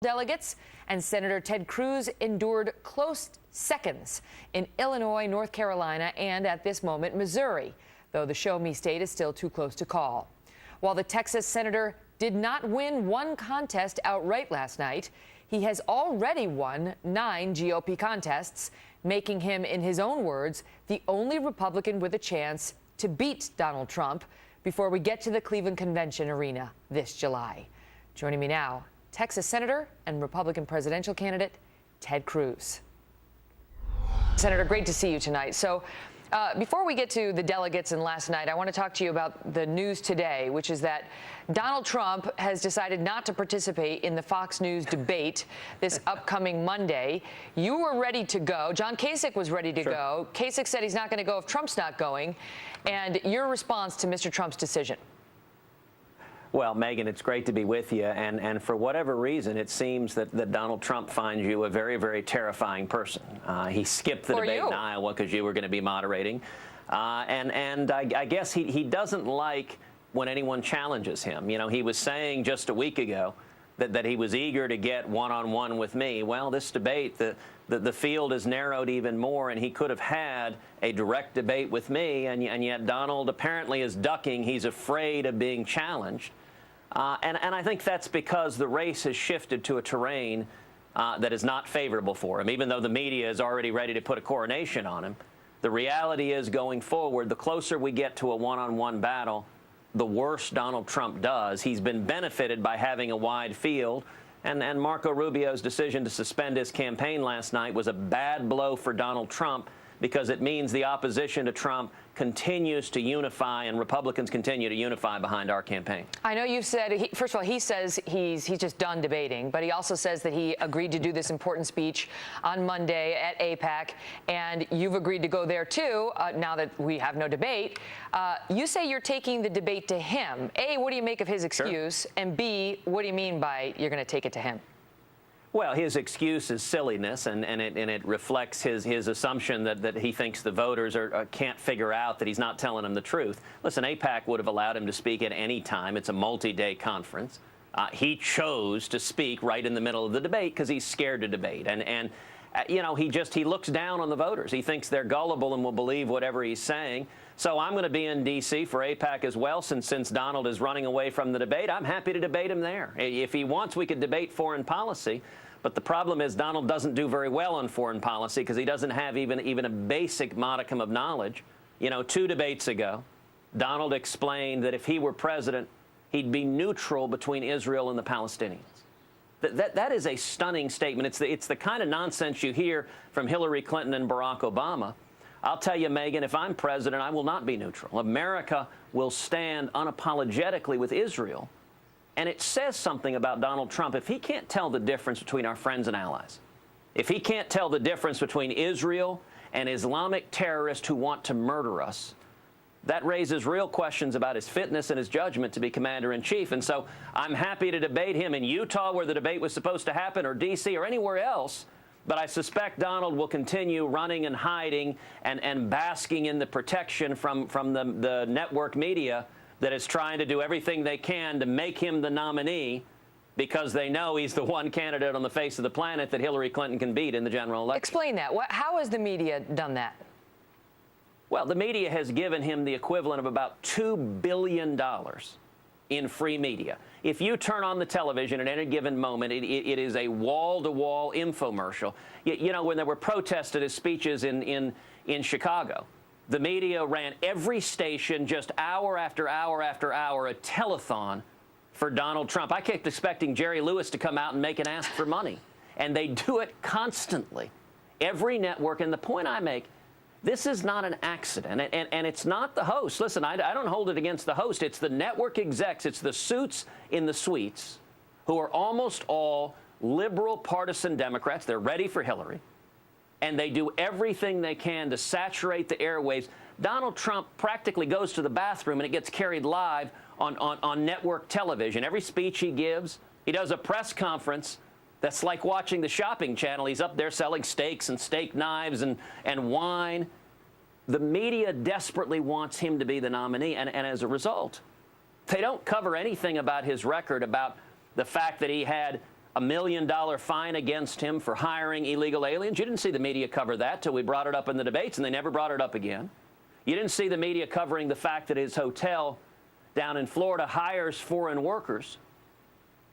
delegates, and Senator Ted Cruz endured close seconds in Illinois, North Carolina, and at this moment, Missouri, though the show me state is still too close to call. While the Texas senator did not win one contest outright last night, he has already won 9 GOP contests, making him, in his own words, the only Republican with a chance to beat Donald Trump before we get to the Cleveland Convention arena this July. Joining me now, Texas Senator and Republican presidential candidate Ted Cruz. Senator, great to see you tonight. So before we get to the delegates and last night, I want to talk to you about the news today, which is that Donald Trump has decided not to participate in the Fox News debate this upcoming Monday. You were ready to go. John Kasich was ready to go. Kasich said he's not going to go if Trump's not going. And your response to Mr. Trump's decision? Well, Megan, it's great to be with you. And for whatever reason, it seems that Donald Trump finds you a very, very terrifying person. He skipped the debate in Iowa because you were going to be moderating. And I guess he doesn't like when anyone challenges him. You know, he was saying just a week ago that he was eager to get one-on-one with me. Well, this debate, the field is narrowed even more, and he could have had a direct debate with me, and yet Donald apparently is ducking. He's afraid of being challenged. And I think that's because the race has shifted to a terrain that is not favorable for him, even though the media is already ready to put a coronation on him. The reality is, going forward, the closer we get to a one-on-one battle, the worse Donald Trump does. He's been benefited by having a wide field, and Marco Rubio's decision to suspend his campaign last night was a bad blow for Donald Trump, because it means the opposition to Trump continues to unify and Republicans continue to unify behind our campaign. I know you've said, first of all, he says he's just done debating, but he also says that he agreed to do this important speech on Monday at AIPAC, and you've agreed to go there too, now that we have no debate. You say you're taking the debate to him. A, what do you make of his excuse? Sure. And B, what do you mean by you're going to take it to him? Well, his excuse is silliness, and it reflects his assumption that he thinks the voters can't figure out that he's not telling them the truth. Listen, AIPAC would have allowed him to speak at any time. It's a multi-day conference. He chose to speak right in the middle of the debate because he's scared to debate. And you know, he looks down on the voters. He thinks they're gullible and will believe whatever he's saying. So I'm going to be in D.C. for AIPAC as well, since Donald is running away from the debate. I'm happy to debate him there. If he wants, we could debate foreign policy. But the problem is Donald doesn't do very well on foreign policy because he doesn't have even a basic modicum of knowledge. You know, 2 debates ago, Donald explained that if he were president, he'd be neutral between Israel and the Palestinians. That is a stunning statement. It's the kind of nonsense you hear from Hillary Clinton and Barack Obama. I'll tell you, Megan, if I'm president, I will not be neutral. America will stand unapologetically with Israel. And it says something about Donald Trump if he can't tell the difference between our friends and allies, if he can't tell the difference between Israel and Islamic terrorists who want to murder us. That raises real questions about his fitness and his judgment to be commander-in-chief. And so I'm happy to debate him in Utah, where the debate was supposed to happen, or D.C., or anywhere else. But I suspect Donald will continue running and hiding and basking in the protection from the network media that is trying to do everything they can to make him the nominee, because they know he's the one candidate on the face of the planet that Hillary Clinton can beat in the general election. Explain that. How has the media done that? Well, the media has given him the equivalent of about $2 billion in free media. If you turn on the television at any given moment, it is a wall-to-wall infomercial. You know, when there were protests at his speeches in Chicago, the media ran every station, just hour after hour after hour, a telethon for Donald Trump. I kept expecting Jerry Lewis to come out and make an ask for money. And they do it constantly. Every network. And the point I make, this is not an accident. And it's not the host. Listen, I don't hold it against the host. It's the network execs. It's the suits in the suites who are almost all liberal partisan Democrats. They're ready for Hillary. And they do everything they can to saturate the airwaves. Donald Trump practically goes to the bathroom and it gets carried live on network television. Every speech he gives, he does a press conference that's like watching the shopping channel. He's up there selling steaks and steak knives and wine. The media desperately wants him to be the nominee, and as a result, they don't cover anything about his record, about the fact that he had $1 million fine against him for hiring illegal aliens. You didn't see the media cover that till we brought it up in the debates, and they never brought it up again. You didn't see the media covering the fact that his hotel down in Florida hires foreign workers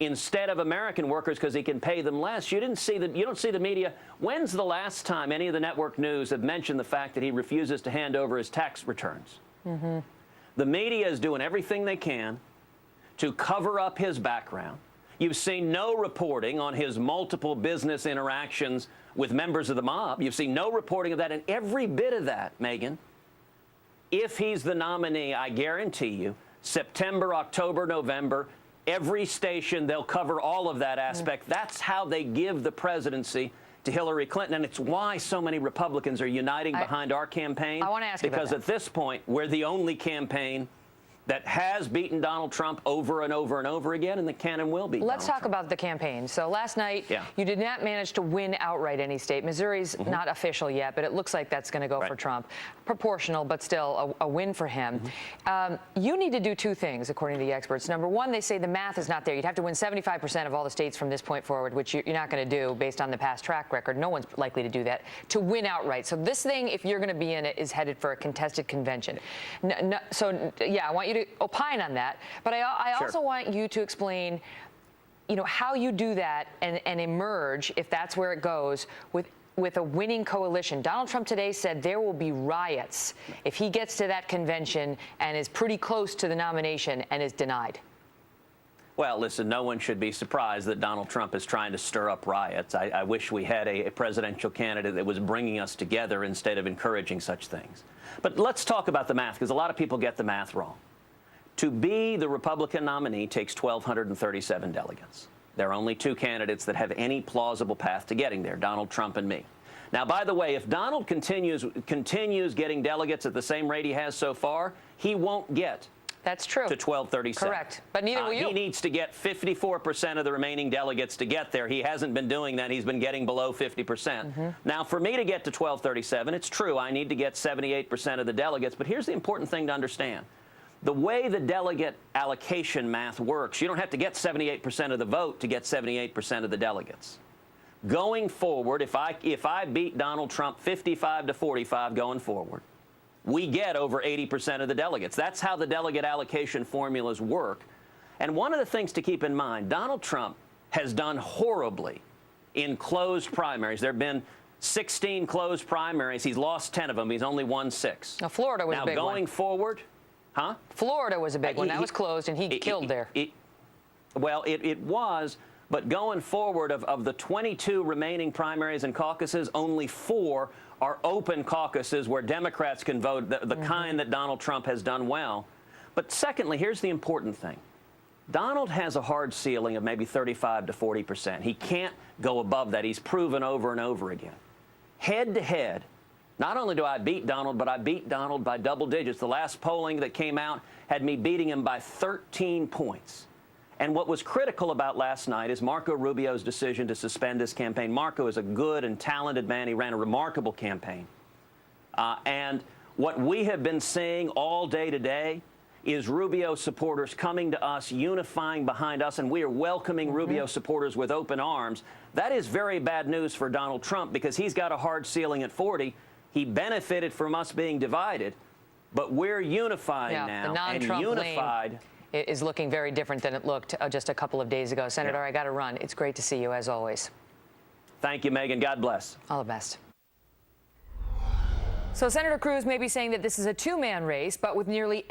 instead of American workers because he can pay them less. You don't see the media. When's the last time any of the network news have mentioned the fact that he refuses to hand over his tax returns? Mm-hmm. The media is doing everything they can to cover up his background. You've seen no reporting on his multiple business interactions with members of the mob. You've seen no reporting of that, and every bit of that, Megan, if he's the nominee, I guarantee you, September, October, November, every station, they'll cover all of that aspect. That's how they give the presidency to Hillary Clinton, and it's why so many Republicans are uniting behind our campaign. I want to ask you about because that. At this point, we're the only campaign that has beaten Donald Trump over and over and over again, and that can and will beat Let's Donald talk Trump. about the campaign. So last night, you did not manage to win outright any state. Missouri's not official yet, but it looks like that's going to go for Trump. Proportional, but still a win for him. You need to do two things, according to the experts. Number one, they say the math is not there. You'd have to win 75% of all the states from this point forward, which you're not going to do based on the past track record. No one's likely to do that, to win outright. So this thing, if you're going to be in it, is headed for a contested convention. I want you to opine on that. But I also want you to explain, how you do that and emerge, if that's where it goes, with a winning coalition. Donald Trump today said there will be riots if he gets to that convention and is pretty close to the nomination and is denied. Well, listen, no one should be surprised that Donald Trump is trying to stir up riots. I wish we had a presidential candidate that was bringing us together instead of encouraging such things. But let's talk about the math, because a lot of people get the math wrong. To be the Republican nominee takes 1,237 delegates. There are only two candidates that have any plausible path to getting there, Donald Trump and me. Now, by the way, if Donald continues getting delegates at the same rate he has so far, he won't get That's true. to 1,237. Correct. But neither will you. He needs to get 54% of the remaining delegates to get there. He hasn't been doing that. He's been getting below 50%. Now, for me to get to 1,237, it's true. I need to get 78% of the delegates. But here's the important thing to understand. The way the delegate allocation math works, you don't have to get 78% of the vote to get 78% of the delegates. Going forward, if I beat Donald Trump 55 to 45 going forward, we get over 80% of the delegates. That's how the delegate allocation formulas work. And one of the things to keep in mind, Donald Trump has done horribly in closed primaries. There have been 16 closed primaries. He's lost 10 of them. He's only won 6. Now, Florida was a big one. Now, going forward, Florida was a big one. That was closed, and he killed there. It was, but going forward, of the 22 remaining primaries and caucuses, only 4 are open caucuses where Democrats can vote, the kind that Donald Trump has done well. But secondly, here's the important thing. Donald has a hard ceiling of maybe 35 to 40%. He can't go above that. He's proven over and over again. Head to head, not only do I beat Donald, but I beat Donald by double digits. The last polling that came out had me beating him by 13 points. And what was critical about last night is Marco Rubio's decision to suspend his campaign. Marco is a good and talented man. He ran a remarkable campaign. And what we have been seeing all day today is Rubio supporters coming to us, unifying behind us, and we are welcoming Rubio supporters with open arms. That is very bad news for Donald Trump because he's got a hard ceiling at 40. He benefited from us being divided, but we're unifying now, and unified is looking very different than it looked just a couple of days ago. Senator, I got to run. It's great to see you, as always. Thank you, Megan. God bless. All the best. So Senator Cruz may be saying that this is a two-man race, but with nearly